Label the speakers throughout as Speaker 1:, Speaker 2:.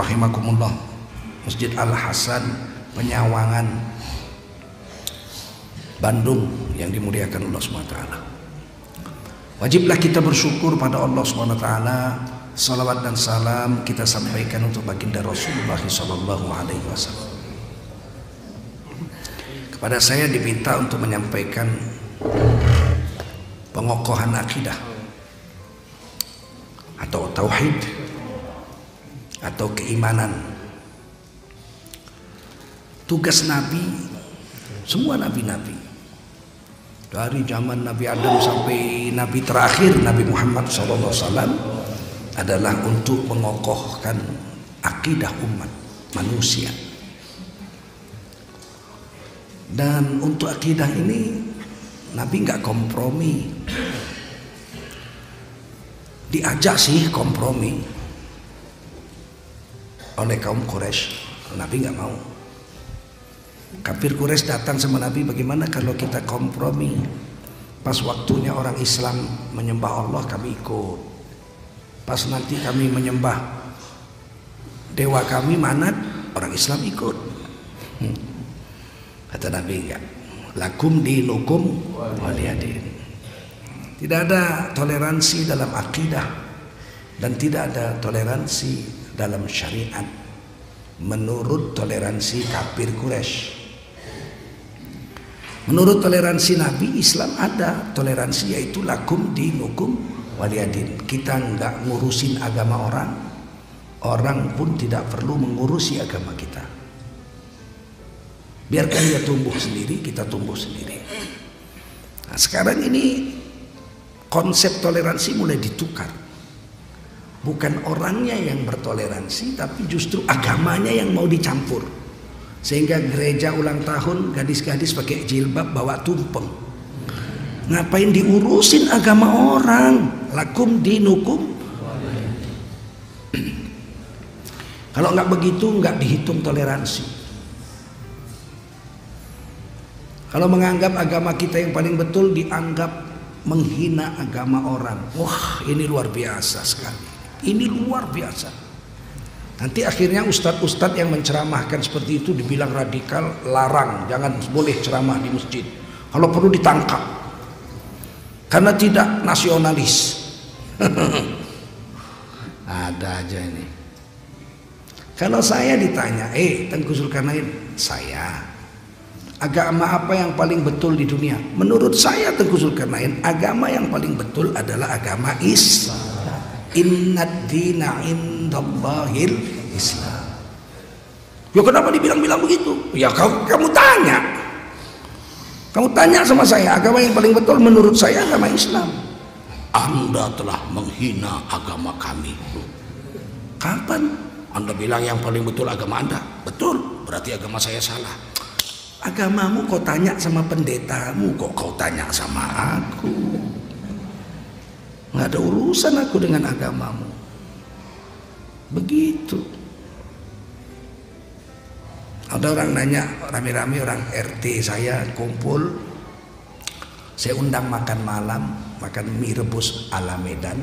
Speaker 1: rahimakumullah, Masjid Al-Hasan Penyawangan Bandung yang dimuliakan Allah SWT. Wajiblah kita bersyukur pada Allah SWT. Salawat dan salam kita sampaikan untuk baginda Rasulullah SAW. Kepada saya diminta untuk menyampaikan pengokohan akidah atau tauhid atau keimanan. Tugas Nabi, semua nabi-nabi dari zaman Nabi Adam sampai Nabi terakhir Nabi Muhammad SAW adalah untuk mengokohkan akidah umat manusia. Dan untuk akidah ini Nabi nggak kompromi. Diajak sih kompromi oleh kaum Quraisy, Nabi nggak mau. Kafir Quraisy datang sama Nabi, bagaimana kalau kita kompromi? Pas waktunya orang Islam menyembah Allah kami ikut. Pas nanti kami menyembah dewa kami Manat, orang Islam ikut. Kata Nabi enggak. Lakum dinukum waliyadin. Tidak ada toleransi dalam akidah dan tidak ada toleransi dalam syariat menurut toleransi kafir Quraisy. Menurut toleransi Nabi, Islam ada toleransi, yaitu lakum dinukum waliyadin. Kita enggak ngurusin agama orang, orang pun tidak perlu mengurusi agama kita. Biarkan dia tumbuh sendiri, kita tumbuh sendiri. Nah, sekarang ini konsep toleransi mulai ditukar. Bukan orangnya yang bertoleransi, tapi justru agamanya yang mau dicampur. Sehingga gereja ulang tahun gadis-gadis pakai jilbab bawa tumpeng. Ngapain diurusin agama orang? Lakum dinukum. Kalau nggak begitu nggak dihitung toleransi. Kalau menganggap agama kita yang paling betul, dianggap menghina agama orang. Wah, ini luar biasa sekali. Ini luar biasa. Nanti akhirnya ustadz-ustadz yang menceramahkan seperti itu dibilang radikal, larang, jangan boleh ceramah di masjid. Kalau perlu ditangkap. Karena tidak nasionalis. Ada aja ini. Kalau saya ditanya, Tengku Zulkarnain, saya agama apa yang paling betul di dunia? Menurut saya Tengku Zulkarnain, agama yang paling betul adalah agama Islam. Innad dina indallahil Islam. Ya kenapa dibilang-bilang begitu? Ya kamu tanya. Kamu tanya sama saya, agama yang paling betul menurut saya agama Islam. Anda telah menghina agama kami. Kapan Anda bilang yang paling betul agama Anda? Betul, berarti agama saya salah. Agamamu kau tanya sama pendetamu, kok kau tanya sama aku? Nggak ada urusan aku dengan agamamu. Begitu. Ada orang nanya, rame-rame orang RT saya kumpul, saya undang makan malam, makan mie rebus ala Medan.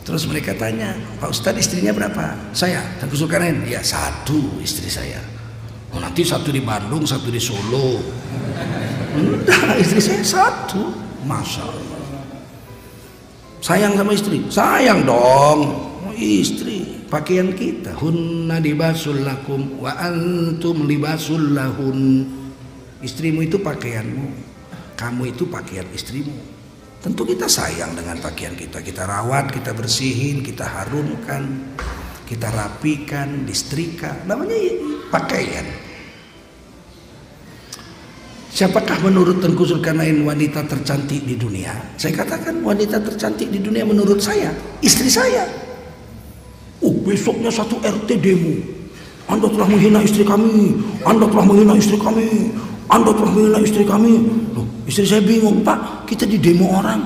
Speaker 1: Terus mereka tanya, Pak Ustadz istrinya berapa? Saya, Tengku Zulkarnain. Ya, satu istri saya. Oh, nanti satu di Bandung, satu di Solo. Enggak, istri saya satu. Masya Allah. Sayang sama istri? Sayang dong. Istri, pakaian kita. Hunna libasul lakum wa antum libasul lahun. Istrimu itu pakaianmu, kamu itu pakaian istrimu. Tentu kita sayang dengan pakaian kita. Kita rawat, kita bersihin, kita harumkan, kita rapikan, disetrika. Namanya pakaian. Siapakah menurut Tengku Zulkarnain wanita tercantik di dunia? Saya katakan wanita tercantik di dunia menurut saya istri saya. Besoknya satu RT demo. Anda telah menghina istri kami. Anda telah menghina istri kami. Anda telah menghina istri kami. Loh, istri saya bingung, Pak, kita di demo orang.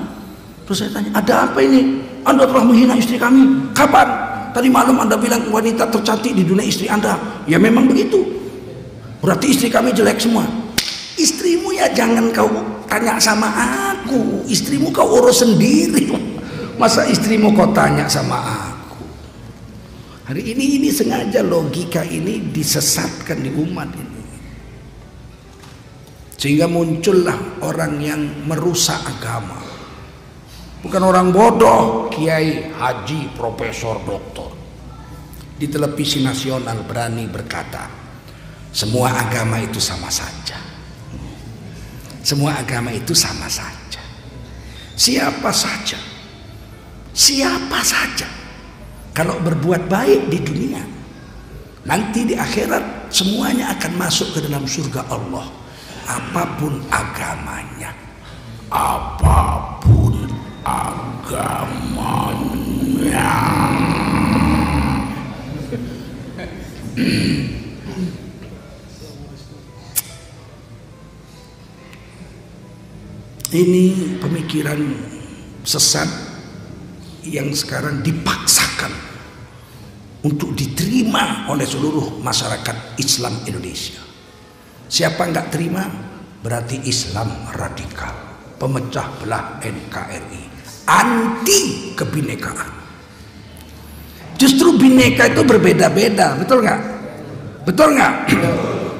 Speaker 1: Terus saya tanya, ada apa ini? Anda telah menghina istri kami. Kapan? Tadi malam Anda bilang wanita tercantik di dunia istri Anda. Ya memang begitu. Berarti istri kami jelek semua. Istrimu ya jangan kau tanya sama aku. Istrimu kau urus sendiri. Masa istrimu kau tanya sama aku? Hari ini sengaja logika ini disesatkan di umat ini, sehingga muncullah orang yang merusak agama. Bukan orang bodoh, kiai, haji, profesor, doktor. Di televisi nasional berani berkata, semua agama itu sama saja. Semua agama itu sama saja. Siapa saja, siapa saja, kalau berbuat baik di dunia, nanti di akhirat semuanya akan masuk ke dalam surga Allah. Apapun agamanya, apapun agamanya. Ini pemikiran sesat yang sekarang dipaksakan untuk diterima oleh seluruh masyarakat Islam Indonesia. Siapa nggak terima berarti Islam radikal, pemecah belah NKRI, anti kebinekaan. Justru bineka itu berbeda-beda, betul nggak? Betul nggak?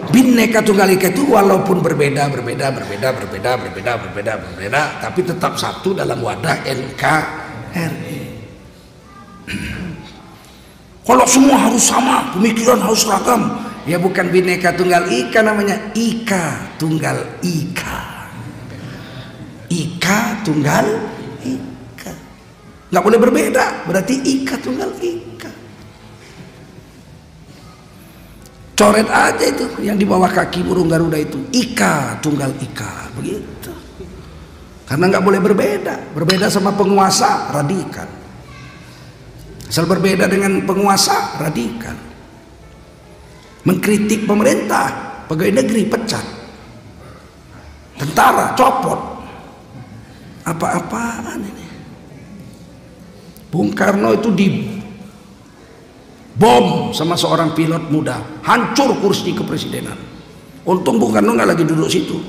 Speaker 1: Bineka Tunggal Ika itu walaupun berbeda, tapi tetap satu dalam wadah NKRI. Kalau semua harus sama, pemikiran harus seragam, ya bukan Bineka Tunggal Ika namanya, Ika Tunggal Ika. Ika Tunggal Ika. Nggak boleh berbeda, berarti Ika Tunggal Ika. Coret aja itu yang di bawah kaki burung Garuda itu, Ika Tunggal Ika, begitu. Karena nggak boleh berbeda sama penguasa radikal. Asal berbeda dengan penguasa radikal. Mengkritik pemerintah, pegawai negeri pecat, tentara copot, apa-apaan ini. Bung Karno itu bom sama seorang pilot muda, hancur kursi kepresidenan. Untung Bung Karno nggak lagi duduk situ.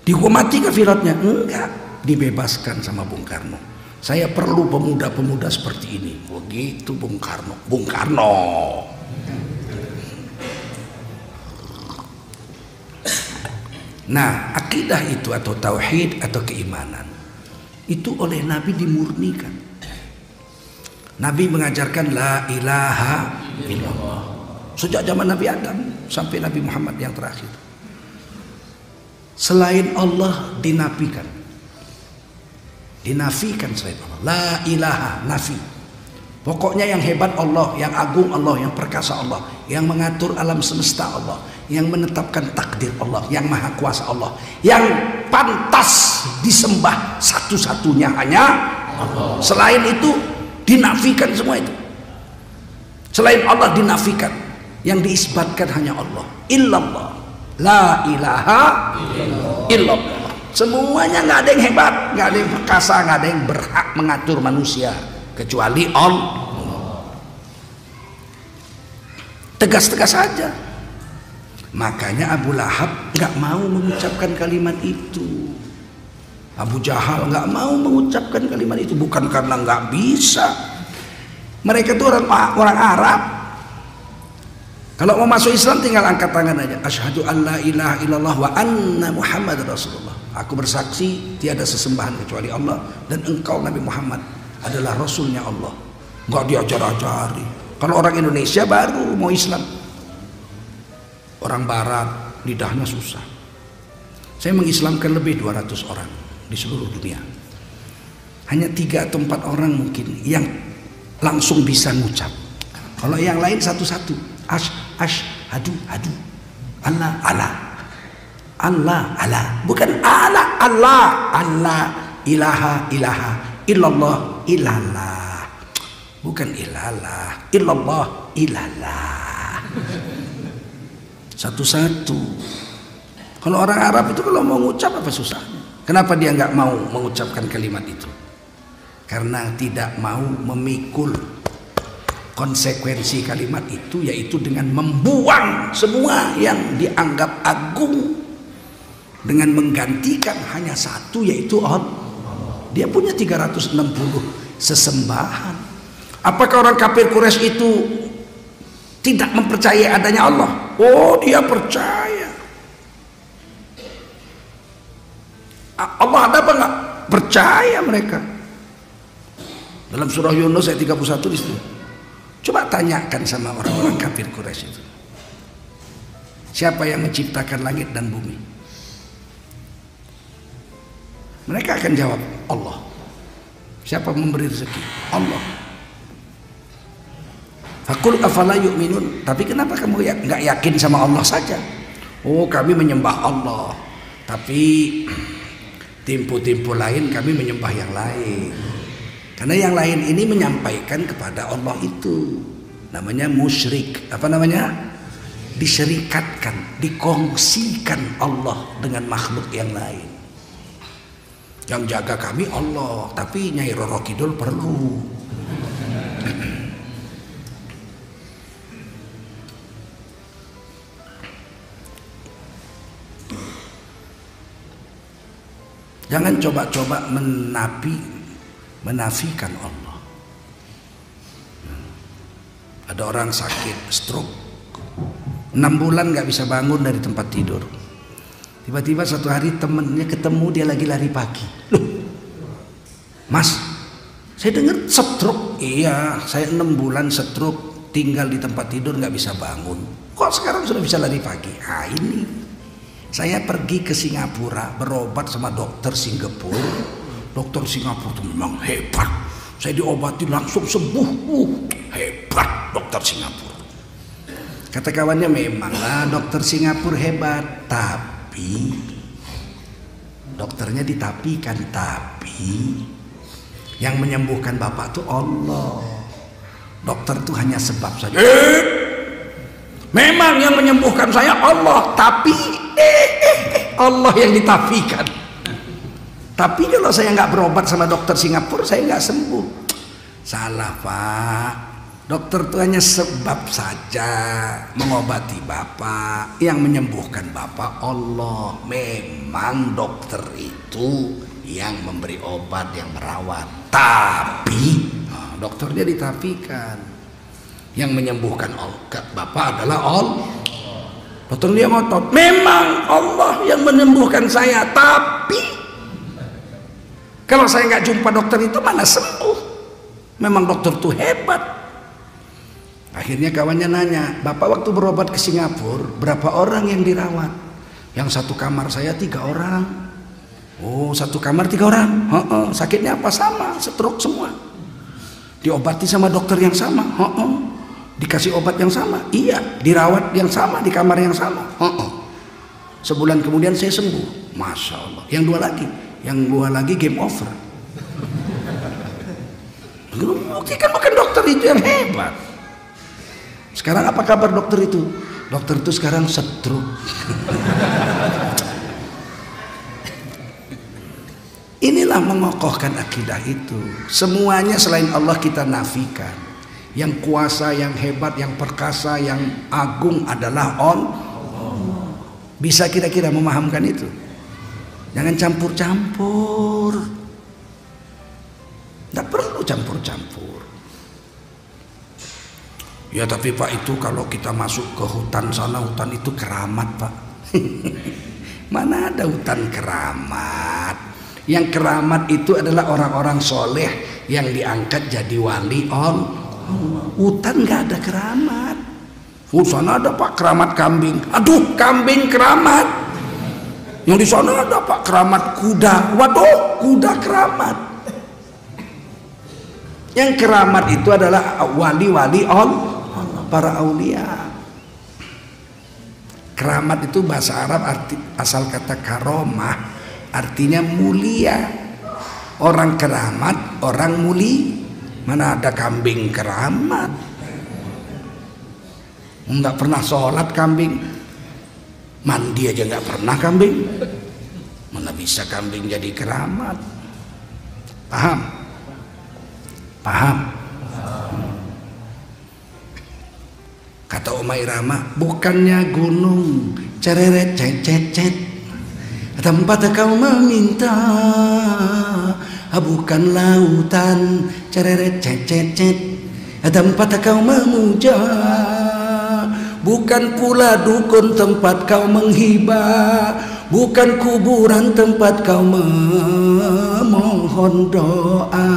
Speaker 1: Dihukum mati ke pilotnya? Enggak, dibebaskan sama Bung Karno. Saya perlu pemuda-pemuda seperti ini. Begitu Bung Karno. Bung Karno. Nah, akidah itu atau tauhid atau keimanan itu oleh Nabi dimurnikan. Nabi mengajarkan la ilaha illallah sejak zaman Nabi Adam sampai Nabi Muhammad yang terakhir. Selain Allah dinafikan selain Allah. La ilaha, nafi. Pokoknya yang hebat Allah, yang agung Allah, yang perkasa Allah, yang mengatur alam semesta Allah, yang menetapkan takdir Allah, yang maha kuasa Allah, yang pantas disembah satu-satunya hanya Allah. Selain itu dinafikan semua itu. Selain Allah dinafikan, yang diisbatkan hanya Allah. Illallah, la ilaha illallah. Semuanya nggak ada yang hebat, nggak ada yang perkasa, nggak ada yang berhak mengatur manusia kecuali Allah. Tegas-tegas saja. Makanya Abu Lahab nggak mau mengucapkan kalimat itu. Abu Jahal nggak mau mengucapkan kalimat itu, bukan karena nggak bisa. Mereka itu orang Arab. Kalau mau masuk Islam tinggal angkat tangan aja. Asyhadu an la ilaha illallah wa anna Muhammad Rasulullah. Aku bersaksi tiada sesembahan kecuali Allah dan engkau Nabi Muhammad adalah Rasulnya Allah. Nggak diajar-ajari. Kalau orang Indonesia baru mau Islam. Orang Barat lidahnya susah. Saya mengislamkan lebih 200 orang di seluruh dunia. Hanya 3 atau 4 orang mungkin yang langsung bisa ngucap. Kalau yang lain satu-satu. Asyhadu Allah bukan Allah ilaha illallah bukan ilallah illallah ilallah. Satu-satu. Kalau orang Arab itu kalau mau ngucap apa susahnya? Kenapa dia nggak mau mengucapkan kalimat itu? Karena tidak mau memikul konsekuensi kalimat itu, yaitu dengan membuang semua yang dianggap agung dengan menggantikan hanya satu, yaitu Allah. Dia punya 360 sesembahan. Apakah orang kafir Quraisy itu tidak mempercayai adanya Allah? Oh, dia percaya. Allah ada apa enggak? Percaya mereka. Dalam surah Yunus ayat 31 di situ. Coba tanyakan sama orang-orang kafir Quraisy itu. Siapa yang menciptakan langit dan bumi? Mereka akan jawab, Allah. Siapa memberi rezeki? Allah. Fakul afala yu'minun. Tapi kenapa kamu nggak yakin sama Allah saja? Oh, kami menyembah Allah, tapi timpu-timpu lain kami menyembah yang lain. Karena yang lain ini menyampaikan kepada Allah itu namanya musyrik. Apa namanya? Disyirikatkan, dikongsikan Allah dengan makhluk yang lain. Yang jaga kami Allah, tapi Nyai Roro Kidul perlu. Jangan coba-coba menafikan Allah. Ada orang sakit stroke, 6 bulan nggak bisa bangun dari tempat tidur. Tiba-tiba satu hari temennya ketemu, dia lagi lari pagi. Loh, Mas, saya dengar stroke. Iya, saya 6 bulan stroke, tinggal di tempat tidur nggak bisa bangun. Kok sekarang sudah bisa lari pagi? Ah, ini saya pergi ke Singapura berobat sama dokter Singapura. Dokter Singapura itu memang hebat. Saya diobati langsung sembuh. Hebat dokter Singapura. Kata kawannya, memanglah dokter Singapura hebat, tapi dokternya ditapikan. Tapi yang menyembuhkan bapak itu Allah. Dokter itu hanya sebab saja. Memang yang menyembuhkan saya Allah, tapi Allah yang ditafikan. Tapi kalau saya nggak berobat sama dokter Singapura, saya nggak sembuh. Salah, Pak. Dokter itu hanya sebab saja mengobati bapak. Yang menyembuhkan bapak Allah. Memang dokter itu yang memberi obat, yang merawat. Tapi dokternya ditafikan. Yang menyembuhkan bapak adalah Allah. Dokter dia ngotot, memang Allah yang menyembuhkan saya, tapi kalau saya nggak jumpa dokter itu mana sembuh. Memang dokter tuh hebat. Akhirnya kawannya nanya, bapak waktu berobat ke Singapura berapa orang yang dirawat? Yang satu kamar saya 3 orang. Oh, satu kamar 3 orang. Sakitnya apa? Sama, stroke semua. Diobati sama dokter yang sama. Dikasih obat yang sama, iya, dirawat yang sama, di kamar yang sama. Sebulan kemudian saya sembuh, masya Allah. Yang dua lagi game over. Buktikan bukan dokter itu yang hebat. Sekarang apa kabar dokter itu? Dokter itu sekarang stroke. Inilah mengokohkan akidah itu. Semuanya selain Allah kita nafikan. Yang kuasa, yang hebat, yang perkasa, yang agung adalah Allah. Bisa kira-kira memahamkan itu? Jangan campur-campur. Tidak perlu campur-campur. Ya tapi Pak, itu kalau kita masuk ke hutan sana, hutan itu keramat, Pak. Mana ada hutan keramat? Yang keramat itu adalah orang-orang soleh yang diangkat jadi wali Allah. Hutan nggak ada keramat. Sana ada Pak keramat kambing. Aduh, kambing keramat. Yang di sana ada Pak keramat kuda. Waduh, kuda keramat. Yang keramat itu adalah wali-wali Allah, para aulia. Keramat itu bahasa Arab asal kata karomah, artinya mulia. Orang keramat, orang mulia. Mana ada kambing keramat? Enggak pernah sholat kambing, mandi aja nggak pernah kambing. Mana bisa kambing jadi keramat? Paham? Paham? Kata Umairama, bukannya gunung cereret cet, tempat kau meminta. Bukan lautan cereret cet, tempat kau memuja, bukan pula dukun tempat kau menghibah, bukan kuburan tempat kau memohon doa.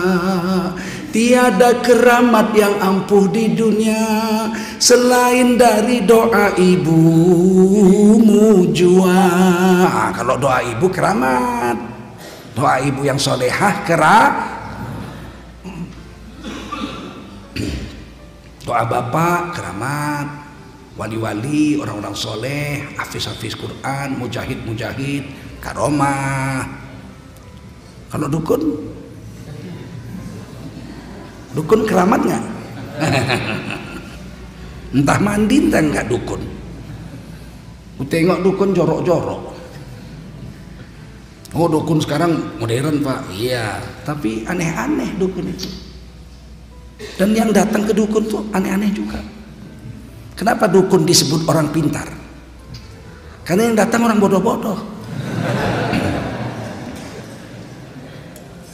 Speaker 1: Tiada keramat yang ampuh di dunia selain dari doa ibumu jua. Kalau doa ibu keramat, doa ibu yang solehah doa bapak keramat, wali-wali, orang-orang soleh, hafiz-hafiz Quran, mujahid-mujahid, karomah. Kalau dukun keramat nggak? Entah mandi entah nggak dukun. Ku tengok dukun jorok-jorok. Oh dukun sekarang modern pak, iya. Tapi aneh-aneh dukun itu. Dan yang datang ke dukun tuh aneh-aneh juga. Kenapa dukun disebut orang pintar? Karena yang datang orang bodoh-bodoh.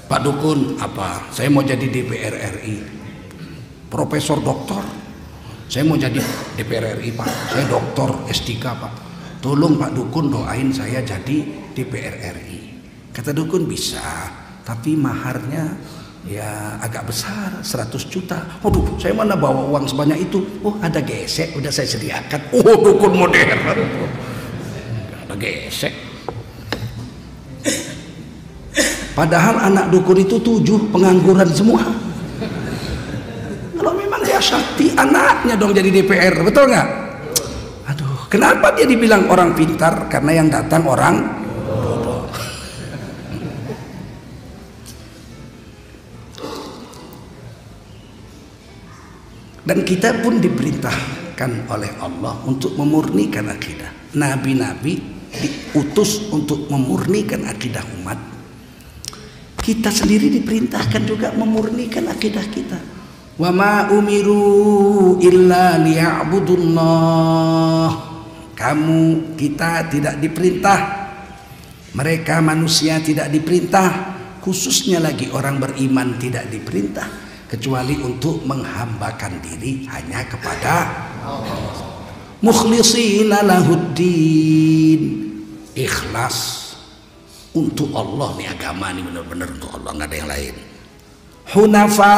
Speaker 1: Pak dukun apa? Saya mau jadi DPR RI. Profesor doktor. Saya mau jadi DPR RI pak. Saya doktor S3 pak. Tolong pak dukun doain saya jadi DPR RI. Kata dukun bisa, tapi maharnya ya agak besar, 100 juta. Waduh, saya mana bawa uang sebanyak itu? Oh ada gesek, udah saya sediakan. Oh dukun modern. Ada gesek. Padahal anak dukun itu 7 pengangguran semua. Kalau memang dia sakti, anaknya dong jadi DPR, betul nggak? Aduh, kenapa dia dibilang orang pintar? Karena yang datang orang bodoh. Dan kita pun diperintahkan oleh Allah untuk memurnikan akidah. Nabi-nabi diutus untuk memurnikan akidah umat. Kita sendiri diperintahkan juga memurnikan akidah kita. Wa ma umiru illa liya'budullah. Kita tidak diperintah. Mereka manusia tidak diperintah. Khususnya lagi orang beriman tidak diperintah. Kecuali untuk menghambakan diri hanya kepada Allah. Mukhlisina lahuddin. Ikhlas. Untuk Allah nih agama nih benar-benar untuk Allah, nggak ada yang lain. Hunafa,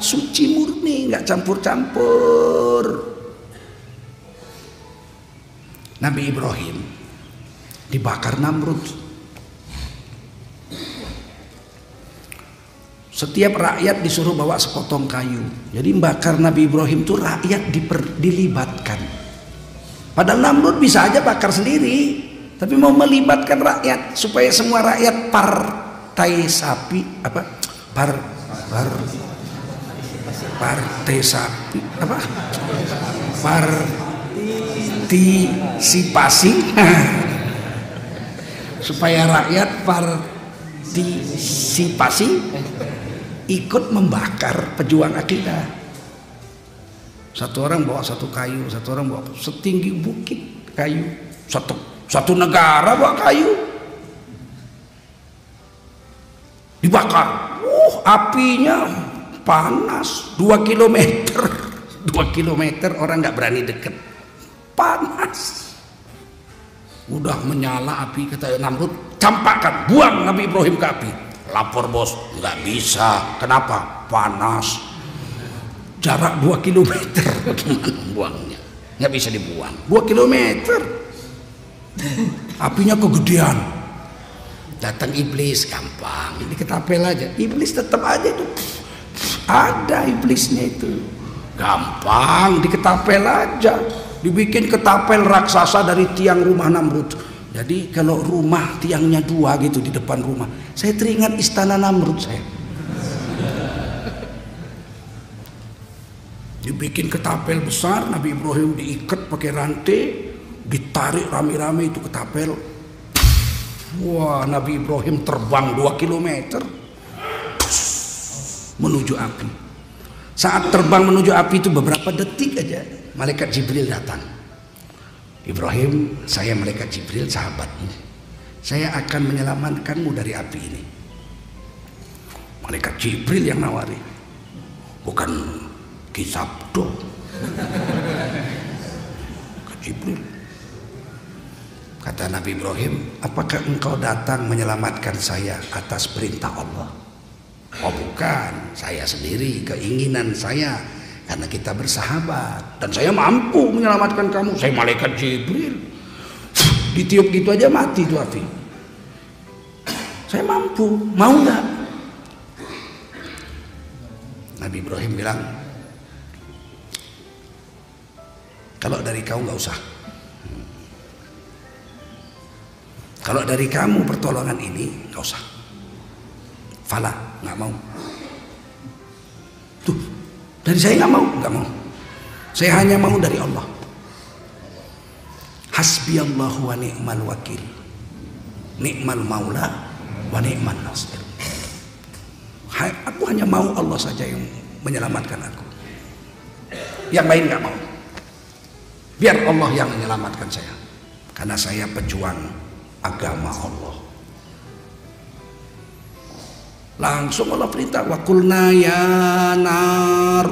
Speaker 1: suci murni, nggak campur-campur. Nabi Ibrahim dibakar Namrud. Setiap rakyat disuruh bawa sepotong kayu. Jadi bakar Nabi Ibrahim itu rakyat dilibatkan. Padahal Namrud bisa aja bakar sendiri. Tapi mau melibatkan rakyat supaya semua rakyat partai sapi apa partai sapi apa partisipasi supaya rakyat partisipasi ikut membakar pejuang akidah. Satu orang bawa satu kayu, satu orang bawa setinggi bukit kayu, satu negara bawa kayu dibakar. Apinya panas 2 kilometer. 2 kilometer orang nggak berani deket, panas. Udah menyala api, kata Namrud, campakkan, buang Nabi Ibrahim ke api. Lapor bos, nggak bisa. Kenapa? Panas. Jarak 2 kilometer, bagaimana buangnya? Nggak bisa dibuang. 2 kilometer. Apinya kegedean. Datang iblis, gampang, diketapel aja. Iblis tetap aja itu, ada iblisnya itu, gampang diketapel aja. Dibikin ketapel raksasa dari tiang rumah Namrud. Jadi kalau rumah tiangnya 2 gitu di depan rumah, saya teringat istana Namrud saya. Dibikin ketapel besar, Nabi Ibrahim diikat pakai rantai, ditarik rame-rame itu ketapel. Wah, Nabi Ibrahim terbang 2 kilometer menuju api. Saat terbang menuju api itu beberapa detik aja, malaikat Jibril datang. Ibrahim, saya malaikat Jibril, sahabatmu. Saya akan menyelamatkanmu dari api ini. Malaikat Jibril yang nawari, bukan Kisabdo ke Jibril. Kata Nabi Ibrahim, apakah engkau datang menyelamatkan saya atas perintah Allah? Oh bukan, saya sendiri, keinginan saya, karena kita bersahabat dan saya mampu menyelamatkan kamu. Saya malaikat Jibril, ditiup gitu aja mati tuh api. Saya mampu, mau nggak? Nabi Ibrahim bilang, kalau dari kau nggak usah. Kalau dari kamu pertolongan ini nggak usah. Fala, nggak mau. Tuh, dari saya nggak mau. Saya hanya mau dari Allah. Hasbiyallahu wa ni'mal wakil, ni'mal maula wa ni'man nasir. Aku hanya mau Allah saja yang menyelamatkan aku. Yang lain nggak mau. Biar Allah yang menyelamatkan saya, karena saya pejuang agama Allah. Langsung Allah perintah, wa qulna ya nar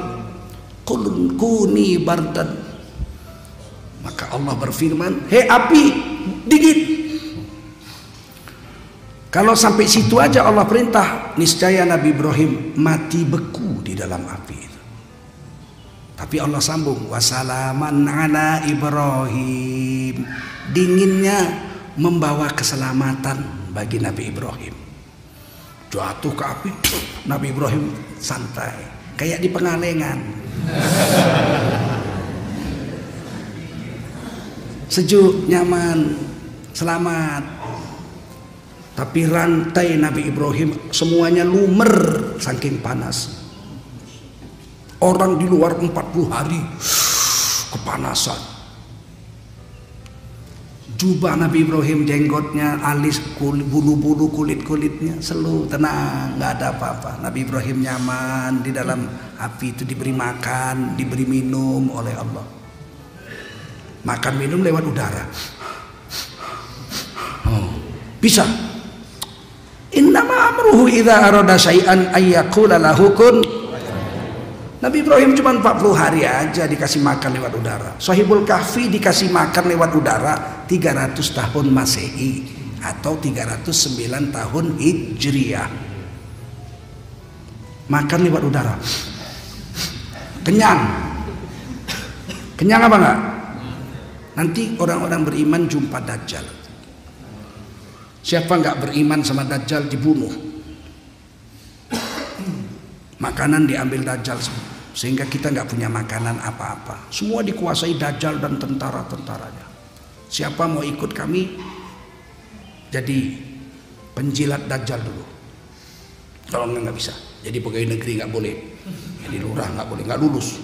Speaker 1: kuni bardan. Maka Allah berfirman, hei api, dingin. Kalau sampai situ aja Allah perintah, niscaya Nabi Ibrahim mati beku di dalam api itu. Tapi Allah sambung, wassalaman ala Ibrahim. Dinginnya membawa keselamatan bagi Nabi Ibrahim. Jatuh ke api, Nabi Ibrahim santai, kayak di Pengalengan. Sejuk, nyaman, selamat. Tapi rantai Nabi Ibrahim semuanya lumer saking panas. Orang di luar 40 hari kepanasan. Jubah Nabi Ibrahim, jenggotnya, alis, bulu-bulu kulit-kulitnya selu tenang, nggak ada apa-apa. Nabi Ibrahim nyaman di dalam api itu, diberi makan, diberi minum oleh Allah. Makan minum lewat udara. Oh, bisa. Innama amruhu idza arada syai'an ayyaqula lahu kun. Nabi Ibrahim cuma 40 hari aja dikasih makan lewat udara. Sahibul Kahfi dikasih makan lewat udara 300 tahun Masehi atau 309 tahun Hijriah. Makan lewat udara. Kenyang. Kenyang apa enggak? Nanti orang-orang beriman jumpa Dajjal. Siapa enggak beriman sama Dajjal dibunuh. Makanan diambil Dajjal sehingga kita nggak punya makanan apa-apa. Semua dikuasai Dajjal dan tentara-tentaranya. Siapa mau ikut kami jadi penjilat Dajjal dulu? Kalau nggak bisa. Jadi pegawai negeri nggak boleh. Jadi lurah nggak boleh, nggak lulus.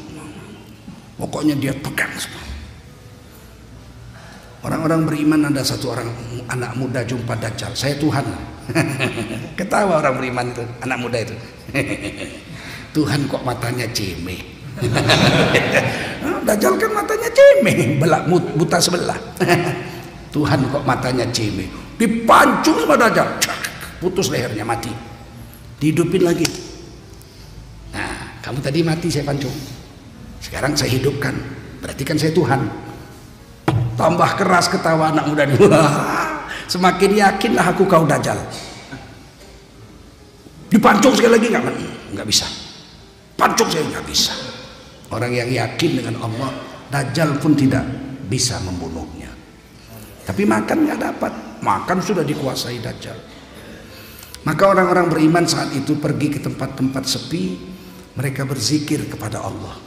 Speaker 1: Pokoknya dia pegang semua. Orang-orang beriman, ada satu orang anak muda jumpa Dajjal. Saya Tuhan. Ketawa orang beriman itu, anak muda itu. Tuhan kok matanya cemeh. Dajjal kan matanya cemeh, buta sebelah. Tuhan kok matanya cemeh. Dipancung sama Dajjal, putus lehernya, mati. Dihidupin lagi. Nah, kamu tadi mati saya pancung. Sekarang saya hidupkan. Berarti kan saya Tuhan. Tambah keras ketawa anak muda ini. Semakin yakinlah aku kau Dajjal. Dipancung sekali lagi nggak bisa. Pancung saya nggak bisa. Orang yang yakin dengan Allah, Dajjal pun tidak bisa membunuhnya. Tapi makan nggak dapat. Makan sudah dikuasai Dajjal. Maka orang-orang beriman saat itu pergi ke tempat-tempat sepi. Mereka berzikir kepada Allah.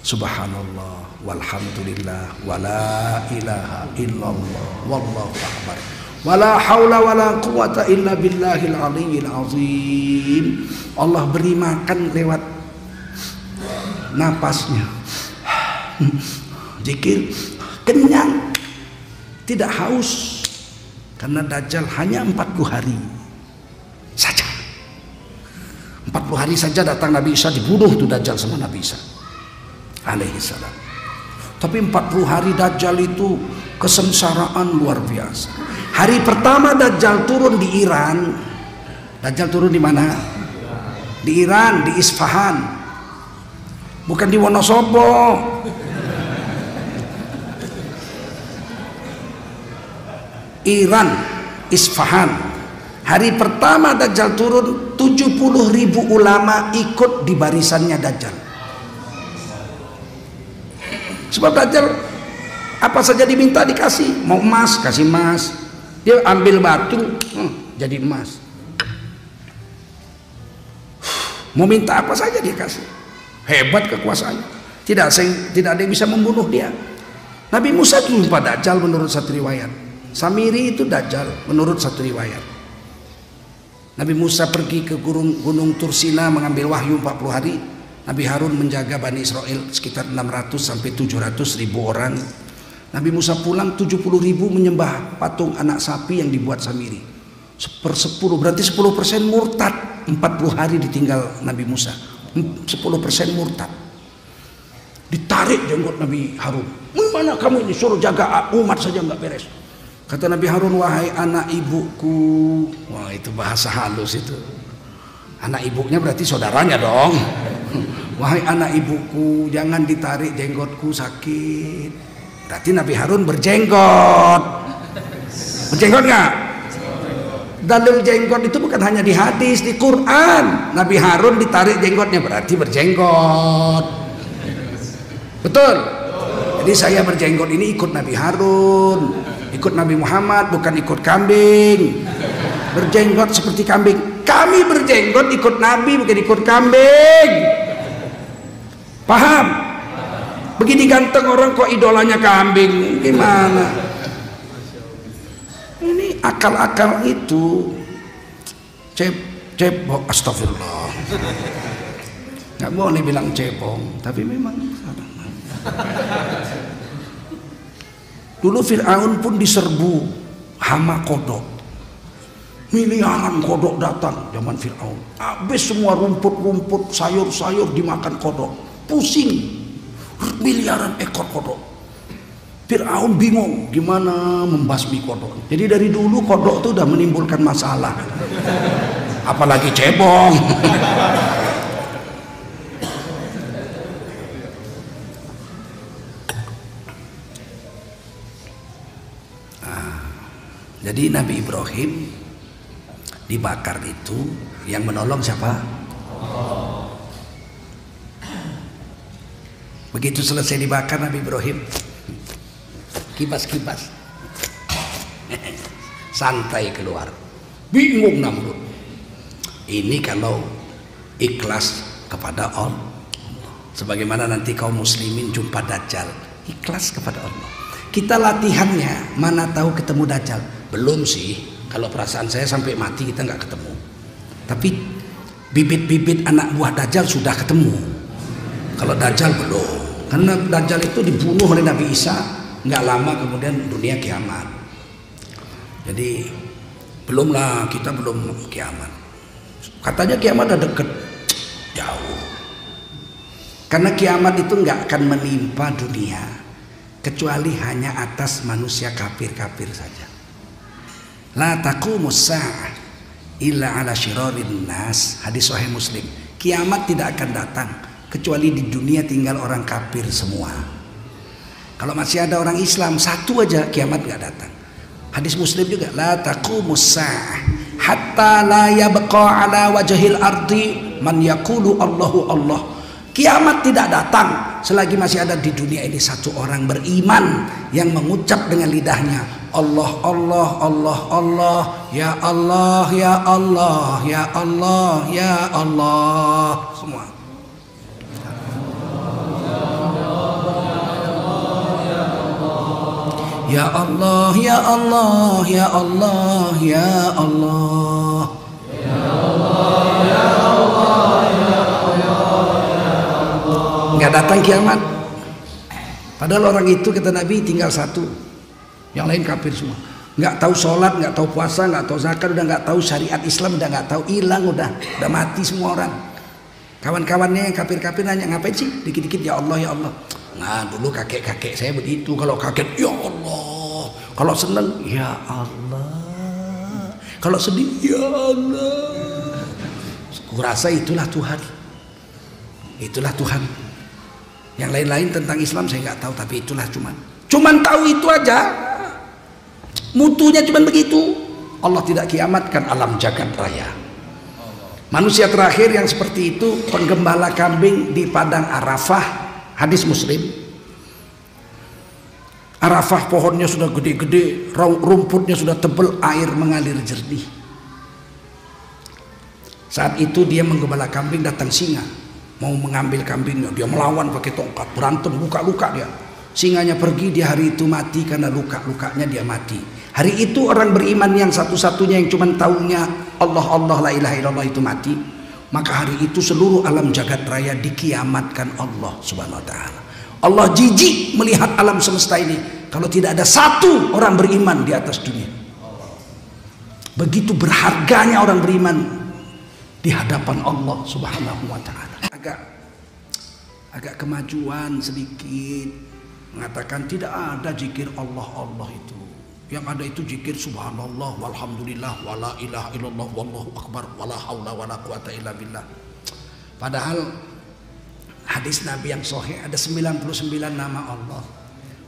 Speaker 1: Subhanallah, walhamdulillah, wala ilaha illallah, wallahu akbar, wala haula wala quwata illa billahil aliyyil azim. Allah beri makan lewat napasnya. Zikir, kenyang, tidak haus. Karena Dajjal hanya 40 hari saja. 40 hari saja datang Nabi Isa, dibunuh tuh Dajjal sama Nabi Isa alaihi salam. Tapi 40 hari Dajjal itu kesengsaraan luar biasa. Hari pertama Dajjal turun di Iran. Dajjal turun di mana? Di Iran, di Isfahan. bukan di Wonosobo. Iran, Isfahan. Hari pertama Dajjal turun, 70.000 ulama ikut di barisannya Dajjal. Sebab Dajjal apa saja diminta dikasih. Mau emas, kasih emas. Dia ambil batu, jadi emas. Mau minta apa saja dia kasih. Hebat kekuasaannya. Tidak ada yang bisa membunuh dia. Nabi Musa jumpa Dajjal menurut satu riwayat. Samiri itu Dajjal menurut satu riwayat. Nabi Musa pergi ke gunung Tursina mengambil wahyu 40 hari. Nabi Harun menjaga Bani Israel sekitar 600 sampai 700 ribu orang. Nabi Musa pulang, 70.000 menyembah patung anak sapi yang dibuat Samiri. 1/10 berarti 10% murtad. 40 hari ditinggal Nabi Musa, 10% murtad. Ditarik jenggot Nabi Harun. Mana kamu ini, suruh jaga umat saja nggak beres. Kata Nabi Harun, wahai anak ibuku. Wah, itu bahasa halus itu. Anak ibunya berarti saudaranya dong. Wahai anak ibuku, jangan ditarik jenggotku, sakit. Berarti Nabi Harun berjenggot. Berjenggot nggak? Dalil jenggot itu bukan hanya di hadis, di Quran. Nabi Harun ditarik jenggotnya berarti berjenggot. Betul? Jadi saya berjenggot ini ikut Nabi Harun, ikut Nabi Muhammad, bukan ikut kambing. Berjenggot seperti kambing. Kami berjenggot ikut Nabi, bukan ikut kambing. Paham? Begini ganteng orang kok idolanya kambing, gimana? Ini akal-akal itu cebong, astagfirullah. Nggak boleh bilang cebong, tapi memang dulu Fir'aun pun diserbu hama kodok. Miliaran kodok datang zaman Fir'aun. Habis semua rumput-rumput, sayur-sayur dimakan kodok. Pusing. Miliaran ekor kodok. Fir'aun bingung gimana membasmi kodok. Jadi dari dulu kodok itu udah menimbulkan masalah. Apalagi cebong. Jadi Nabi Ibrahim dibakar itu yang menolong siapa? Begitu selesai dibakar Nabi Ibrahim kipas-kipas santai keluar. Bingung Namrud. Ini kalau ikhlas kepada Allah, sebagaimana nanti kaum muslimin jumpa Dajjal, ikhlas kepada Allah. Kita latihannya mana tahu ketemu Dajjal. Belum sih, kalau perasaan saya sampai mati kita nggak ketemu. Tapi bibit-bibit anak buah Dajjal sudah ketemu. Kalau Dajjal belum, karena Dajjal itu dibunuh oleh Nabi Isa nggak lama kemudian dunia kiamat. Jadi belumlah, kita belum kiamat. Katanya kiamat udah deket, jauh. Karena kiamat itu nggak akan menimpa dunia kecuali hanya atas manusia kafir-kafir saja. La taqumus sa'ah illa ala syirarin nas. Hadis sahih Muslim. Kiamat tidak akan datang kecuali di dunia tinggal orang kafir semua. Kalau masih ada orang Islam satu aja, kiamat nggak datang. Hadis Muslim juga, la taqumus sa'ah hatta la yabqa ala wajhil ardi man yaqulu Allahu Allah. Kiamat tidak datang selagi masih ada di dunia ini satu orang beriman yang mengucap dengan lidahnya Allah Allah Allah Allah, ya Allah ya Allah ya Allah ya Allah, semua. Ya Allah ya Allah ya Allah ya Allah ya Allah ya Allah ya Allah. Nggak datang kiamat. Padahal orang itu kata Nabi tinggal satu, yang lain kafir semua. Nggak tahu sholat, nggak tahu puasa, nggak tahu zakat, udah nggak tahu syariat Islam, udah nggak tahu, hilang, udah mati semua orang. Kawan-kawannya yang kafir-kafir nanya, ngapain sih dikit-dikit ya Allah ya Allah. Nah dulu kakek-kakek saya begitu, kalau kaget ya Allah, kalau senang ya Allah, kalau sedih ya Allah. Kurasa itulah Tuhan, itulah Tuhan. Yang lain-lain tentang Islam saya nggak tahu, tapi itulah cuman tahu itu aja. Mutunya cuman begitu. Allah tidak kiamatkan alam jagat raya. Manusia terakhir yang seperti itu penggembala kambing di padang Arafah, hadis Muslim. Arafah pohonnya sudah gede-gede, rumputnya sudah tebal, air mengalir jernih. Saat itu dia menggembala kambing, datang singa mau mengambil kambingnya, dia melawan pakai tongkat, berantem, luka-luka dia. Singanya pergi, dia hari itu mati karena luka-lukanya dia mati. Hari itu orang beriman yang satu-satunya yang cuma taunya Allah Allah la ilaha illallah itu mati. Maka hari itu seluruh alam jagat raya dikiamatkan Allah subhanahu wa ta'ala. Allah jijik melihat alam semesta ini kalau tidak ada satu orang beriman di atas dunia. Begitu berharganya orang beriman di hadapan Allah subhanahu wa ta'ala. Agak kemajuan sedikit mengatakan tidak ada zikir Allah Allah itu. Yang ada itu zikir subhanallah walhamdulillah wala ilaha illallah wallahu akbar wala haula wala quwata illa billah. Padahal hadis Nabi yang sahih ada 99 nama Allah.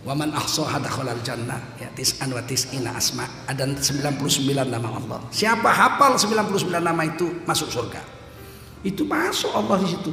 Speaker 1: Wa man ahsaha dakhalal jannah, ya, tis'an wa tis'ina asma, ada 99 nama Allah. Siapa hafal 99 nama itu masuk surga. Itu masuk Allah di situ.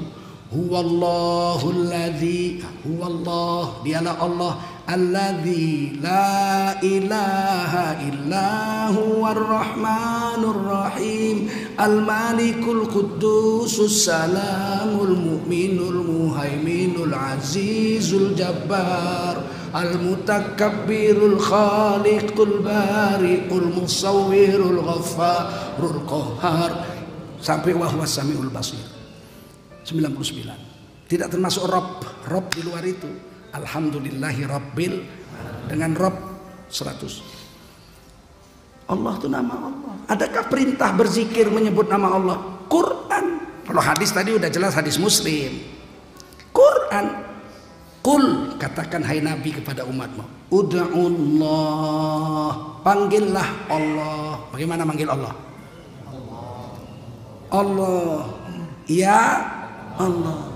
Speaker 1: Huwallahul ladzi, huwallah, dialah Allah alladzi la ilaha illa huwar rahmanur rahim al-malikul quddusus salamul mu'minul muhaiminul azizul jabbar al-mutakabbirul khaliqul bari'ul musawwirul ghaffarul qahhar sampai wa huwas samiul basir. 99. Tidak termasuk Rob di luar itu. Alhamdulillahi Rabbil, dengan Rob 100. Allah itu nama Allah. Adakah perintah berzikir menyebut nama Allah? Quran. Kalau hadis tadi udah jelas, hadis Muslim. Quran. Qul, katakan hai Nabi kepada umatmu, ud'ullah, panggillah Allah. Bagaimana manggil Allah? Allah. Ya Allah,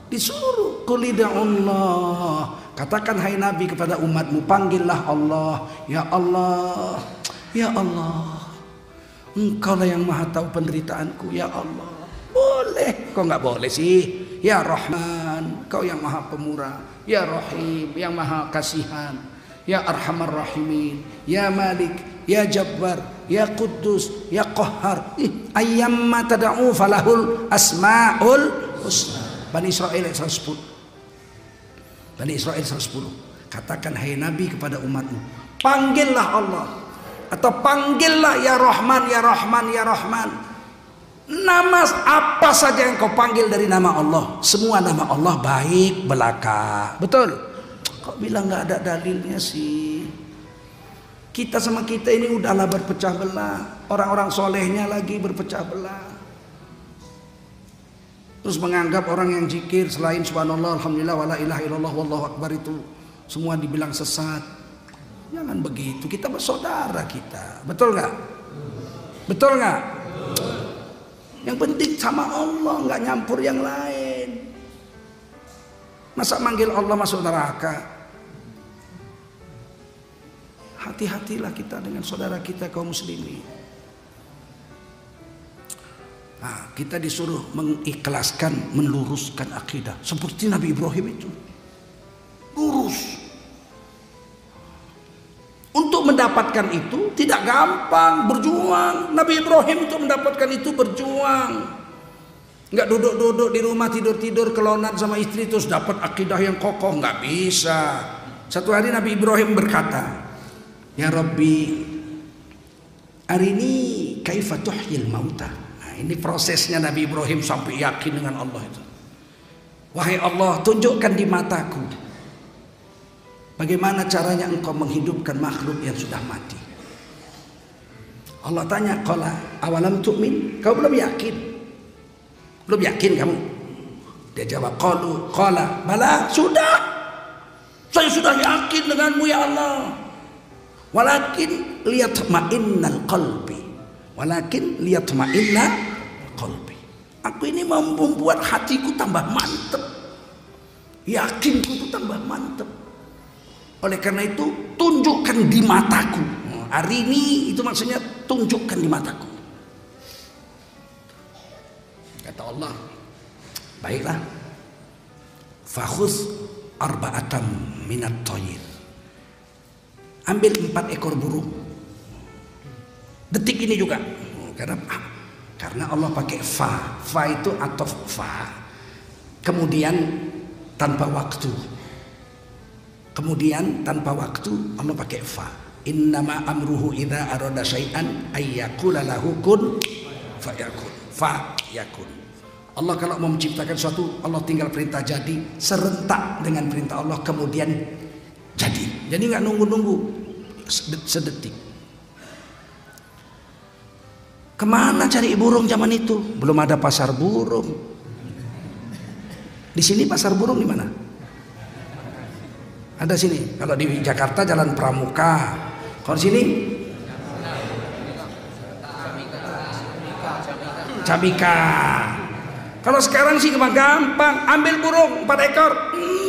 Speaker 1: disuruh qulida'ullah, katakan hai Nabi kepada umatmu, panggillah Allah. Ya Allah, ya Allah, Engkaulah yang maha tahu penderitaanku. Ya Allah, boleh, kok nggak boleh sih? Ya Rahman, Kau yang maha pemurah. Ya Rahim, yang maha kasihan. Ya Arhamar Rahimin, Ya Malik, Ya Jabbar, Ya Quddus, Ya Qahhar. Ayyamma tad'u falahul asmaul husna. Bani Israel 110. Bani Israel 110. Katakan hai Nabi kepada umatmu, panggillah Allah, atau panggillah ya Rahman, ya Rahman, ya Rahman. Nama apa saja yang kau panggil dari nama Allah, semua nama Allah baik belaka. Betul? Kok bilang nggak ada dalilnya sih? Kita sama kita ini udahlah berpecah belah. Orang-orang solehnya lagi berpecah belah. Terus menganggap orang yang zikir selain subhanallah, alhamdulillah, wala ilaha illallah, wallahu akbar itu semua dibilang sesat. Jangan begitu, kita bersaudara kita. Betul nggak? Betul nggak? Yang penting sama Allah, nggak nyampur yang lain. Masa manggil Allah masuk neraka? Hati-hatilah kita dengan saudara kita kaum muslimin. Nah, kita disuruh mengikhlaskan, meluruskan akidah seperti Nabi Ibrahim itu. Lurus. Untuk mendapatkan itu tidak gampang, berjuang. Nabi Ibrahim untuk mendapatkan itu berjuang. Nggak duduk-duduk di rumah tidur-tidur kelonat sama istri terus dapat akidah yang kokoh, nggak bisa. Satu hari Nabi Ibrahim berkata, ya Rabbi, arini kaifa tuhyil mauta. Nah, ini prosesnya Nabi Ibrahim sampai yakin dengan Allah itu. Wahai Allah, tunjukkan di mataku bagaimana caranya engkau menghidupkan makhluk yang sudah mati. Allah tanya, qala awalam tu'min? Kau belum yakin? Belum yakin kamu? Dia jawab, qala bala, sudah. Saya sudah yakin denganmu ya Allah. Walakin liyatma'innal qalbi. Walakin liyatma'innal qalbi. Aku ini mau membuat hatiku tambah mantap. Yakinku itu tambah mantap. Oleh karena itu tunjukkan di mataku. Hari ini itu maksudnya tunjukkan di mataku. Kata Allah, baiklah. Fakhuz arba'atam minat thayyir. Ambil 4 ekor burung. Detik ini juga. Karena Allah pakai fa. Fa itu atof fa. Kemudian tanpa waktu. Kemudian tanpa waktu Allah pakai fa. Innama amruhu idza arada syai'an ayyaqula lahu kun fayakun. Fa yakun. Allah kalau mau menciptakan suatu, Allah tinggal perintah jadi, serentak dengan perintah Allah kemudian jadi. Jadi nggak nunggu-nunggu sedetik. Kemana cari burung zaman itu? Belum ada pasar burung. Di sini pasar burung di mana? Ada sini. Kalau di Jakarta Jalan Pramuka. Kalau di sini Camika. Kalau sekarang sih gampang, ambil burung 4 ekor,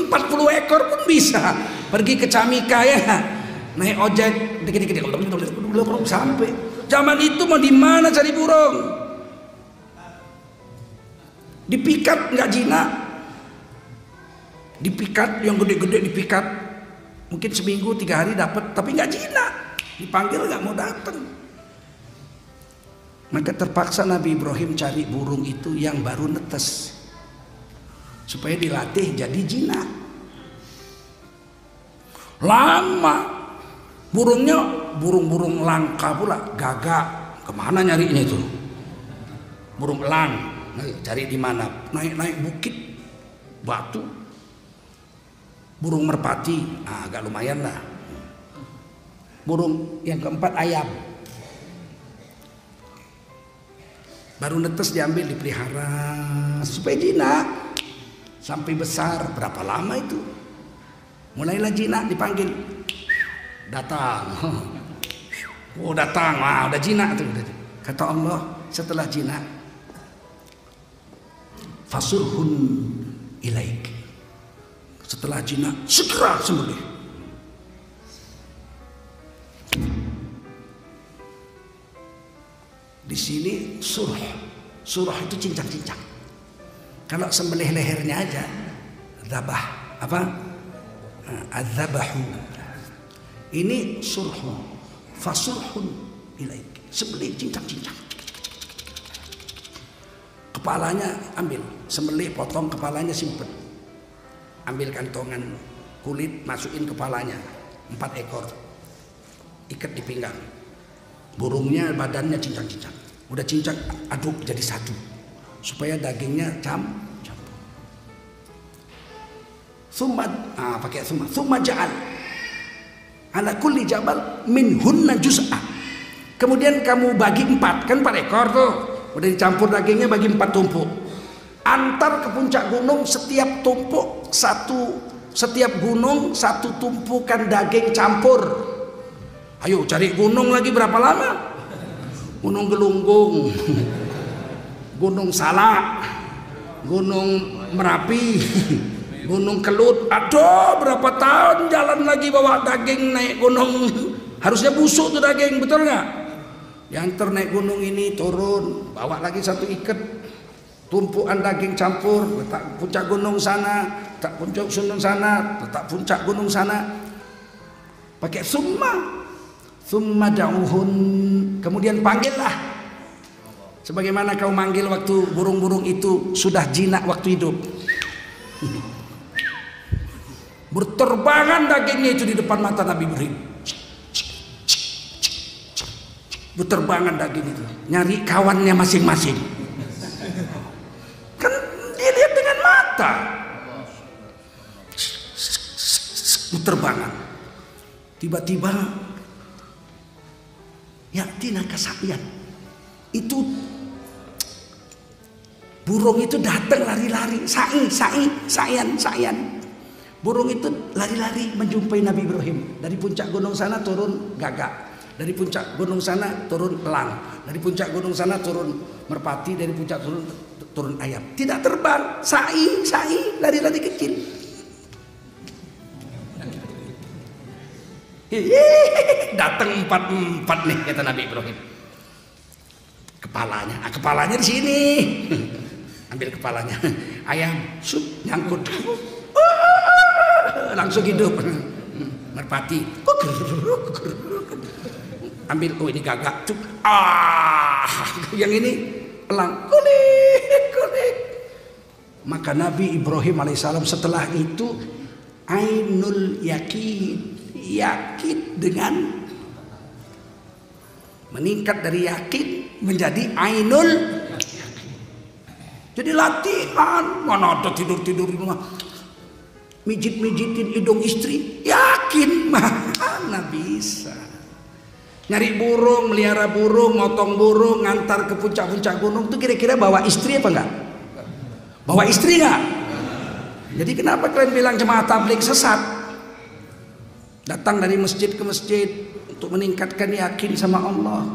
Speaker 1: 40 ekor pun bisa. Pergi ke Camika ya, naik ojek dikit-dikit sampai. Zaman itu mau di mana cari burung? Dipikat nggak jinak. Dipikat yang gede-gede dipikat, mungkin seminggu 3 hari dapat, tapi nggak jinak. Dipanggil nggak mau datang. Maka terpaksa Nabi Ibrahim cari burung itu yang baru netes supaya dilatih jadi jinak. Lama burungnya burung-burung langka pula, gagak. Kemana nyarinya itu? Burung elang, cari di mana? Naik-naik bukit, batu. Burung merpati, agak lumayan lah. Burung yang keempat ayam. Baru netes diambil dipelihara supaya jinak sampai besar. Berapa lama itu? Mulailah jinak dipanggil. Datang. Oh datang, udah jinak tuh. Kata Allah setelah jinak, fasurhun ilaik. Setelah jinak segera sembelih. Di sini surah itu cincang-cincang. Kalau sembelih lehernya aja, dzabah apa? Adzabahu. Ini surhun, fasurhun ilaik. Sembelih cincang-cincang. Kepalanya ambil, sembelih potong kepalanya simpen. Ambil kantongan kulit, masukin kepalanya 4 ekor. Ikat di pinggang. Burungnya badannya cincang-cincang. Udah cincang aduk jadi satu supaya dagingnya campur. Summa ja'al ala kulli jabal minhunna juz'a. Kemudian kamu bagi 4, kan 4 ekor tuh. Udah dicampur dagingnya bagi 4 tumpuk. Antar ke puncak gunung, setiap tumpuk setiap gunung 1 tumpukan daging campur. Ayo cari gunung lagi berapa lama? Gunung Gelunggung, Gunung Salak, Gunung Merapi, Gunung Kelut. Aduh, berapa tahun jalan lagi bawa daging naik gunung. Harusnya busuk tuh daging, betul nggak? Diantar naik gunung ini turun, bawa lagi 1 ikat, tumpukan daging campur, letak puncak gunung sana, letak puncak gunung sana, letak puncak gunung sana. Pakai summa da'uhun, kemudian panggillah sebagaimana kau manggil waktu burung-burung itu sudah jinak waktu hidup. Berterbangan dagingnya itu di depan mata Nabi Ibrahim. Berterbangan daging itu, nyari kawannya masing-masing. Kan dia lihat dengan mata. Berterbangan. Tiba-tiba yaktina kasaian. Itu burung itu datang lari-lari, sayan. Burung itu lari-lari menjumpai Nabi Ibrahim. Dari puncak gunung sana turun gagak, dari puncak gunung sana turun elang, dari puncak gunung sana turun merpati, dari puncak turun ayam. Tidak terbang, lari-lari kecil. Datang empat nih kata Nabi Ibrahim. Kepalanya di sini. Ambil kepalanya. Ayam, sup, nyangkut. Langsung hidup. Merpati. Ambil, oh ini gagak. Yang ini elang. Kulik. Maka Nabi Ibrahim alaihissalam setelah itu ainul yakin dengan meningkat dari yakin menjadi ainul yakin. Jadi latihan, mana ada tidur di rumah mijit-mijitin hidung istri, yakin mana bisa. Nyari burung, melihara burung, motong burung, ngantar ke puncak-puncak gunung itu kira-kira bawa istri apa enggak? Bawa istri enggak? Jadi kenapa kalian bilang jemaah tabligh sesat? Datang dari masjid ke masjid untuk meningkatkan yakin sama Allah.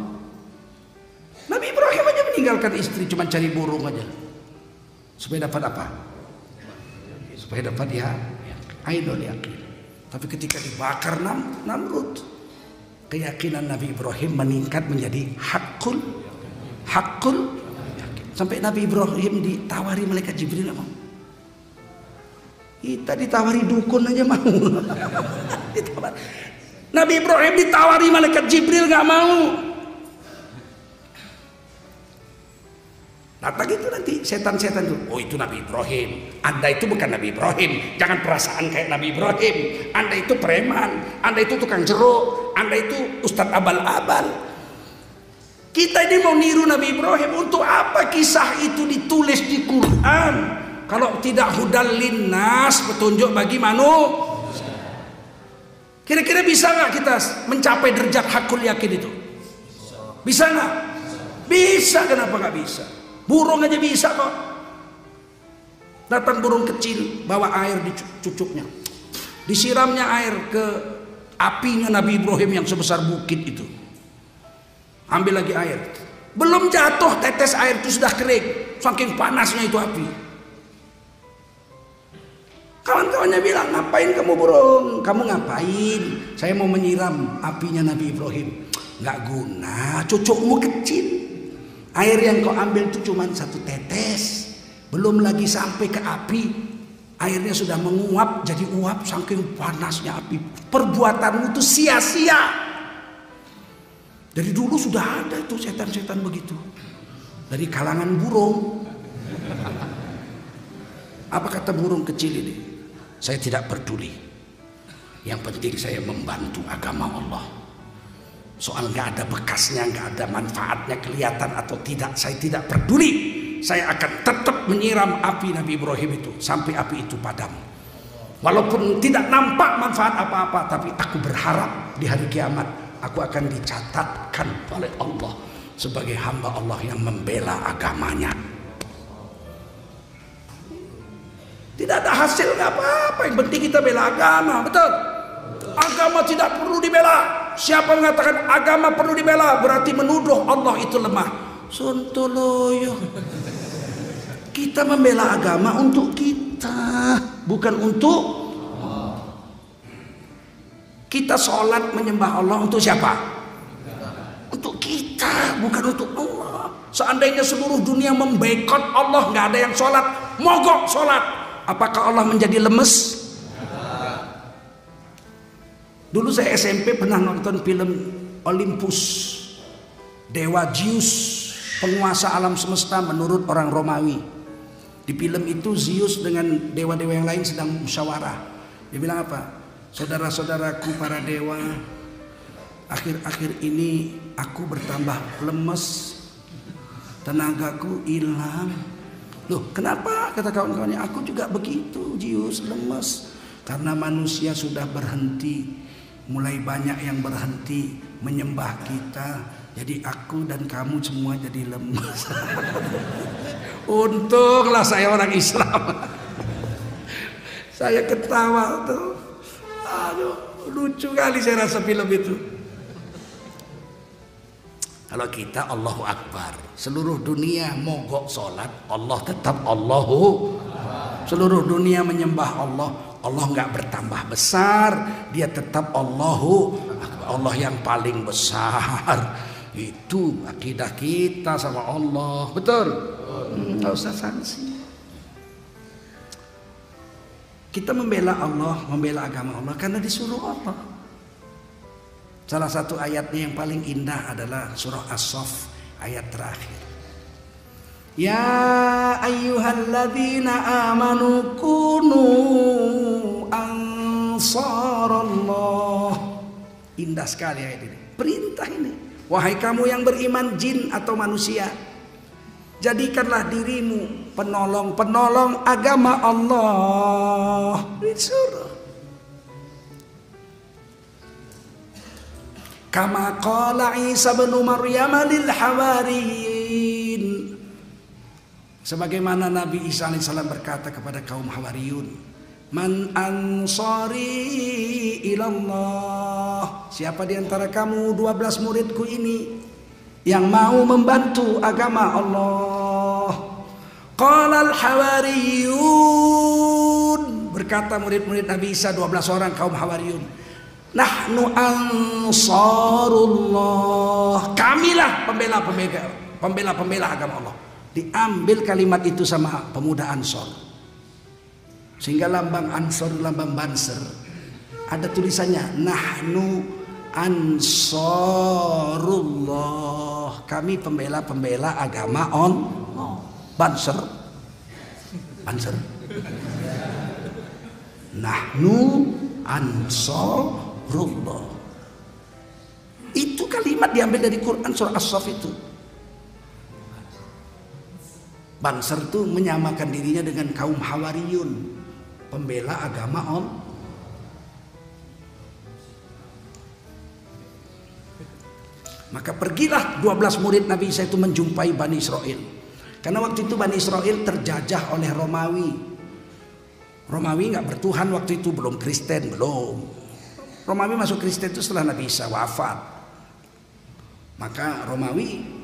Speaker 1: Nabi Ibrahim aja meninggalkan istri cuma cari burung aja. Supaya dapat apa? Supaya dapat ya ainul yakin. Tapi ketika dibakar Namrud, keyakinan Nabi Ibrahim meningkat menjadi hakul yakin. Sampai Nabi Ibrahim ditawari malaikat Jibril mau. Kita ditawari dukun aja mau. Nabi Ibrahim ditawari malaikat Jibril nggak mau. Datang itu nanti setan-setan itu. Oh itu Nabi Ibrahim. Anda itu bukan Nabi Ibrahim. Jangan perasaan kayak Nabi Ibrahim. Anda itu preman. Anda itu tukang jeruk. Anda itu ustadz abal-abal. Kita ini mau niru Nabi Ibrahim. Untuk apa kisah itu ditulis di Quran? Kalau tidak hudal linnas, petunjuk bagi manusia. Kira-kira bisa nggak kita mencapai derajat hakul yakin itu? Bisa nggak? Bisa. Kenapa nggak bisa? Burung aja bisa kok. Datang burung kecil, bawa air di cucuknya, disiramnya air ke apinya Nabi Ibrahim yang sebesar bukit itu. Ambil lagi air, belum jatuh tetes air itu sudah kering, saking panasnya itu api. Kawan-kawannya bilang, ngapain kamu burung? Kamu ngapain? Saya mau menyiram apinya Nabi Ibrahim. Nggak guna, cucukmu kecil. Air yang kau ambil itu cuma satu tetes. Belum lagi sampai ke api, airnya sudah menguap jadi uap saking panasnya api. Perbuatanmu itu sia-sia. Dari dulu sudah ada itu setan-setan begitu. Dari kalangan burung. Apa kata burung kecil ini? Saya tidak peduli. Yang penting saya membantu agama Allah. Soal nggak ada bekasnya, nggak ada manfaatnya kelihatan atau tidak, saya tidak peduli. Saya akan tetap menyiram api Nabi Ibrahim itu sampai api itu padam. Walaupun tidak nampak manfaat apa-apa, tapi aku berharap di hari kiamat aku akan dicatatkan oleh Allah sebagai hamba Allah yang membela agamanya. Tidak ada hasil nggak apa-apa, yang penting kita bela agama, betul? Agama tidak perlu dibela. Siapa mengatakan agama perlu dibela berarti menuduh Allah itu lemah. Sontoloyo. Kita membela agama untuk kita, bukan untuk kita. Sholat menyembah Allah untuk siapa? Untuk kita, bukan untuk Allah. Seandainya seluruh dunia memboikot Allah, nggak ada yang sholat, mogok sholat, apakah Allah menjadi lemes? Dulu saya SMP pernah nonton film Olympus, dewa Zeus, penguasa alam semesta menurut orang Romawi. Di film itu Zeus dengan dewa-dewa yang lain sedang musyawarah. Dia bilang apa? Saudara-saudaraku para dewa, akhir-akhir ini aku bertambah lemes, tenagaku hilang. Loh kenapa? Kata kawan-kawannya, aku juga begitu Zeus, lemes. Karena manusia sudah berhenti. Mulai banyak yang berhenti menyembah kita. Jadi aku dan kamu semua jadi lemes. Untunglah saya orang Islam. Saya ketawa tuh. Aduh, lucu kali saya rasa film itu. Kalau kita Allahu Akbar, seluruh dunia mogok sholat, Allah tetap Allahu. Seluruh dunia menyembah Allah, Allah nggak bertambah besar, dia tetap Allahu Allah yang paling besar. Itu akidah kita sama Allah. Betul? Nggak usah sanksi. Kita membela Allah, membela agama Allah karena disuruh Allah. Salah satu ayatnya yang paling indah adalah surah As-Saff ayat terakhir. Ya ayyuhalladzina amanu kunu ansarallah. Indah sekali ayat ini. Perintah ini. Wahai kamu yang beriman jin atau manusia, jadikanlah dirimu penolong-penolong agama Allah. Disuruh. Kama qala Isa bin Maryam lil hawariyin. Sebagaimana Nabi Isa alaihissalam berkata kepada kaum Hawariyun, Man ansari ilallah. Siapa di antara kamu 12 muridku ini yang mau membantu agama Allah? Qala al-hawariyun. Berkata murid-murid Nabi Isa 12 orang kaum Hawariyun, Nahnu ansarullah. Kamilah pembela agama Allah. Diambil kalimat itu sama pemuda Ansor. Sehingga lambang Ansor, lambang Banser, ada tulisannya Nahnu ansarullah. Kami pembela agama Allah. Banser. Nahnu ansarullah. Itu kalimat diambil dari Quran surah As-Saff itu. Banser itu menyamakan dirinya dengan kaum Hawariyun, pembela agama Allah. Maka pergilah 12 murid Nabi Isa itu menjumpai Bani Israel. Karena waktu itu Bani Israel terjajah oleh Romawi. Romawi nggak bertuhan waktu itu, belum Kristen, belum. Romawi masuk Kristen itu setelah Nabi Isa wafat. Maka Romawi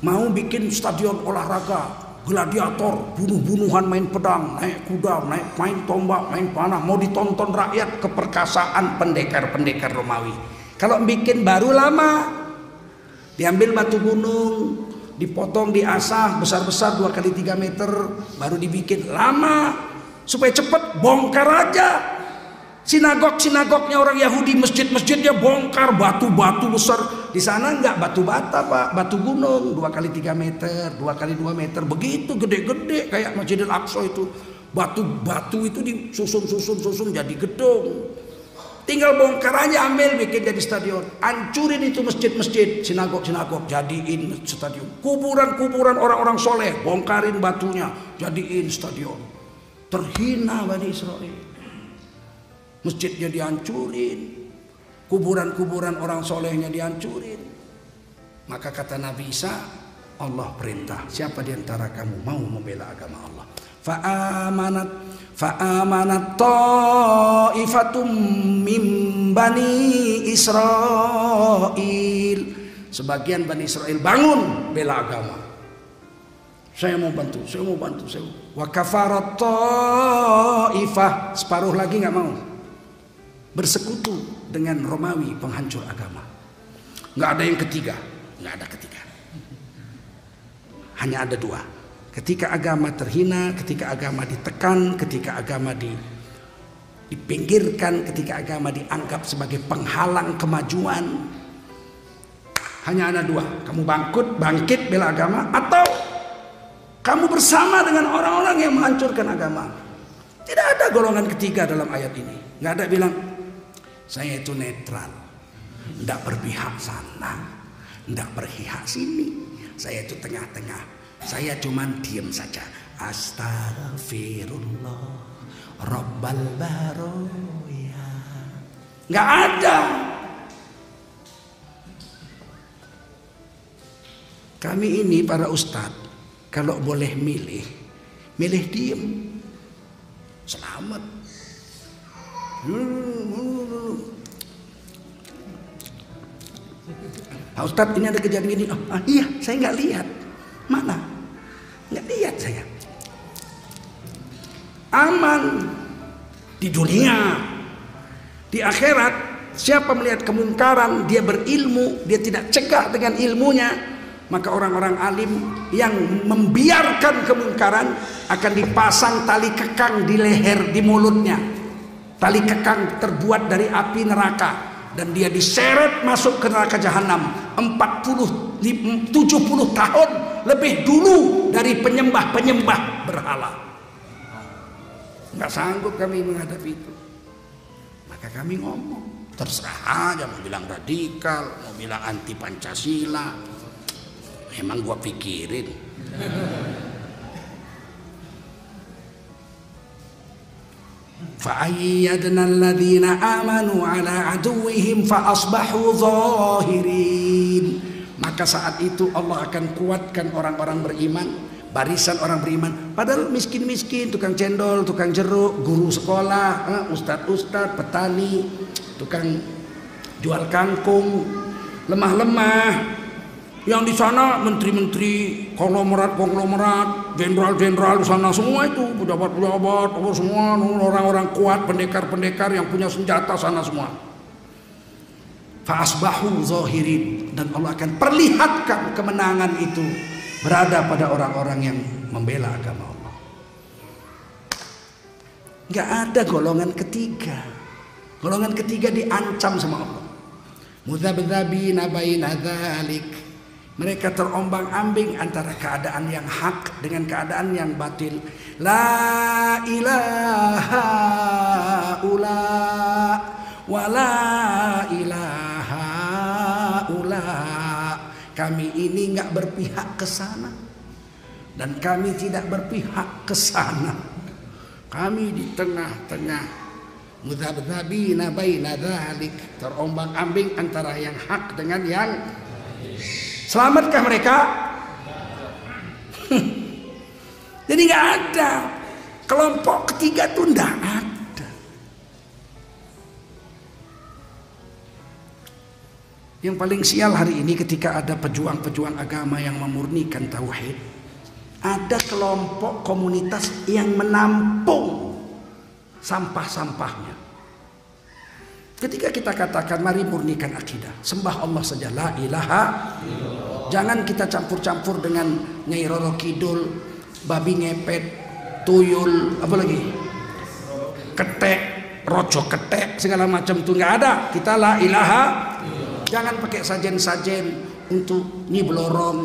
Speaker 1: mau bikin stadion olahraga, gladiator, bunuh-bunuhan, main pedang, naik kuda, main tombak, main panah, mau ditonton rakyat, keperkasaan pendekar-pendekar Romawi. Kalau bikin baru lama, diambil batu gunung, dipotong, diasah besar-besar 2 kali 3 meter, baru dibikin lama. Supaya cepat bongkar aja. Sinagognya orang Yahudi, masjid-masjidnya bongkar, batu-batu besar. Di sana enggak batu bata Pak, batu gunung 2 kali 3 meter, 2 kali 2 meter, begitu gede-gede kayak Masjidil Aqsa itu. Batu-batu itu disusun jadi gedung. Tinggal bongkar aja, ambil, bikin jadi stadion. Hancurin itu masjid-masjid, sinagog jadiin stadion. Kuburan orang-orang soleh, bongkarin batunya, jadiin stadion. Terhina Bani Israel. Masjidnya dihancurin, kuburan-kuburan orang solehnya dihancurin. Maka kata Nabi Isa, Allah perintah, siapa di antara kamu mau membela agama Allah? Fa'amanat ta'ifatum min Bani Israel. Sebagian Bani Israel bangun bela agama. Saya mau bantu. Wa kafarat ta'ifah, separuh lagi nggak mau. Bersekutu dengan Romawi penghancur agama. Nggak ada yang ketiga, nggak ada ketiga. Hanya ada 2. Ketika agama terhina, ketika agama ditekan, ketika agama dipinggirkan, ketika agama dianggap sebagai penghalang kemajuan, hanya ada 2. Kamu bangkit bela agama, atau kamu bersama dengan orang-orang yang menghancurkan agama. Tidak ada golongan ketiga dalam ayat ini. Nggak ada bilang saya itu netral, tidak berpihak sana, tidak berpihak sini. Saya itu tengah-tengah. Saya cuman diam saja. Astagfirullah Rabbal baroya. Nggak ada. Kami ini para ustadz, kalau boleh milih diem. Selamat. Pak Ustadz, ini ada kejadian gini. Iya, saya nggak lihat. Mana? Nggak lihat saya. Aman di dunia, di akhirat Siapa melihat kemungkaran, dia berilmu, dia tidak cegah dengan ilmunya, maka orang-orang alim yang membiarkan kemungkaran akan dipasang tali kekang di leher, di mulutnya. Tali kekang terbuat dari api neraka, dan dia diseret masuk ke neraka jahanam 70 tahun lebih dulu dari penyembah-penyembah berhala. Nggak sanggup kami menghadapi itu. Maka kami ngomong, terserah aja, mau bilang radikal, mau bilang anti Pancasila, emang gua pikirin. فَأَيَّدْنَا الَّذِينَ آمَنُوا عَلَى عَدُوِّهِمْ فَأَصْبَحُوا ظَاهِرِينَ. Maka saat itu Allah akan kuatkan orang-orang beriman, barisan orang beriman, padahal miskin-miskin, tukang cendol, tukang jeruk, guru sekolah, ustadz-ustadz, petani, tukang jual kangkung, lemah-lemah. Yang di sana menteri-menteri, konglomerat, jenderal-jenderal di sana semua itu, pejabat-pejabat, semua orang-orang kuat, pendekar-pendekar yang punya senjata sana semua. Fa'asbahu zahirin, dan Allah akan perlihatkan kemenangan itu berada pada orang-orang yang membela agama Allah. Gak ada golongan ketiga. Golongan ketiga diancam sama Allah. Mudzabdzabina baina dzalik. Mereka terombang-ambing antara keadaan yang hak dengan keadaan yang batil. La ilaha ula wa la ilaha ula. Kami ini nggak berpihak ke sana dan kami tidak berpihak ke sana. Kami di tengah-tengah. Mudzabdzabina baina dzalik, terombang-ambing antara yang hak dengan yang. Selamatkah mereka? Jadi nggak ada kelompok ketiga tuh, nggak ada. Yang paling sial hari ini ketika ada pejuang-pejuang agama yang memurnikan tauhid, ada kelompok komunitas yang menampung sampah-sampahnya. Ketika kita katakan mari murnikan akidah, sembah Allah saja, la ilaha, jangan kita campur-campur dengan Nyai Roro Kidul, babi ngepet, tuyul, apa lagi, ketek, rojo ketek, segala macam itu nggak ada. Kita la ilaha, jangan pakai sajen-sajen untuk Nyi Blorong,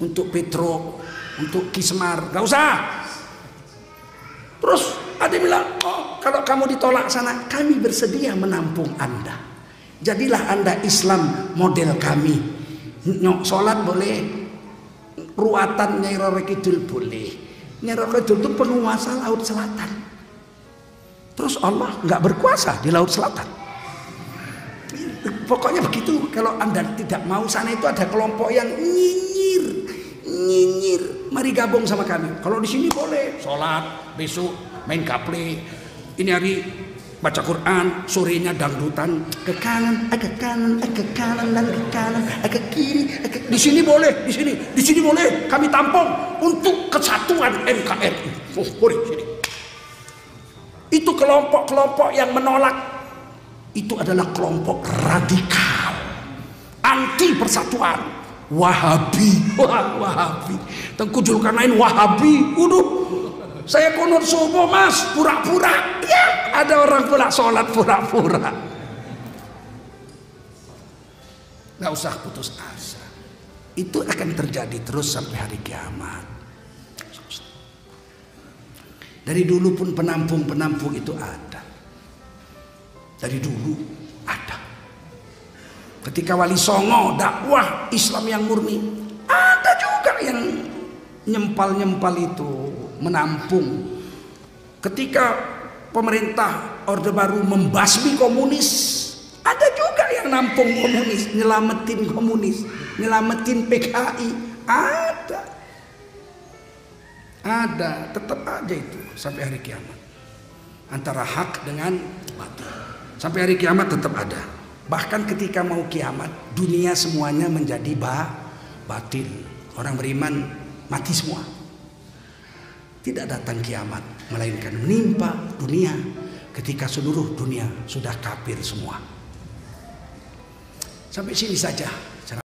Speaker 1: untuk Petro, untuk Kismar, nggak usah. Terus ada yang bilang, oh kalau kamu ditolak sana, kami bersedia menampung Anda. Jadilah Anda Islam model kami. Sholat boleh, ruatan Nyai Roro Kidul boleh. Nyai Roro Kidul itu penguasa Laut Selatan. Terus Allah nggak berkuasa di Laut Selatan. Pokoknya begitu. Kalau Anda tidak mau, sana itu ada kelompok yang nyinyir. Mari gabung sama kami. Kalau di sini boleh sholat, besok main kaple, ini hari baca Quran, sorenya dangdutan, ke kanan, ke kanan, ke kanan, dan ke kanan, ke kiri. Di sini boleh, di sini boleh. Kami tampung untuk kesatuan NKRI. Oh, boleh sini. Itu kelompok-kelompok yang menolak. Itu adalah kelompok radikal, anti persatuan. Wahabi, Wahabi. Tengku Zulkarnain Wahabi. Saya kunut subuh mas, pura-pura. Ya, ada orang pula sholat pura-pura. Gak usah putus asa. Itu akan terjadi terus sampai hari kiamat. Dari dulu pun penampung-penampung itu ada. Dari dulu ada. Ketika Wali Songo dakwah Islam yang murni, ada juga yang nyempal-nyempal itu menampung. Ketika pemerintah Orde Baru membasmi komunis, ada juga yang nampung komunis, nyelamatin PKI. Ada, tetap aja itu sampai hari kiamat. Antara hak dengan batil. Sampai hari kiamat tetap ada. Bahkan ketika mau kiamat, dunia semuanya menjadi batil. Orang beriman mati semua. Tidak datang kiamat, melainkan menimpa dunia ketika seluruh dunia sudah kafir semua. Sampai sini saja.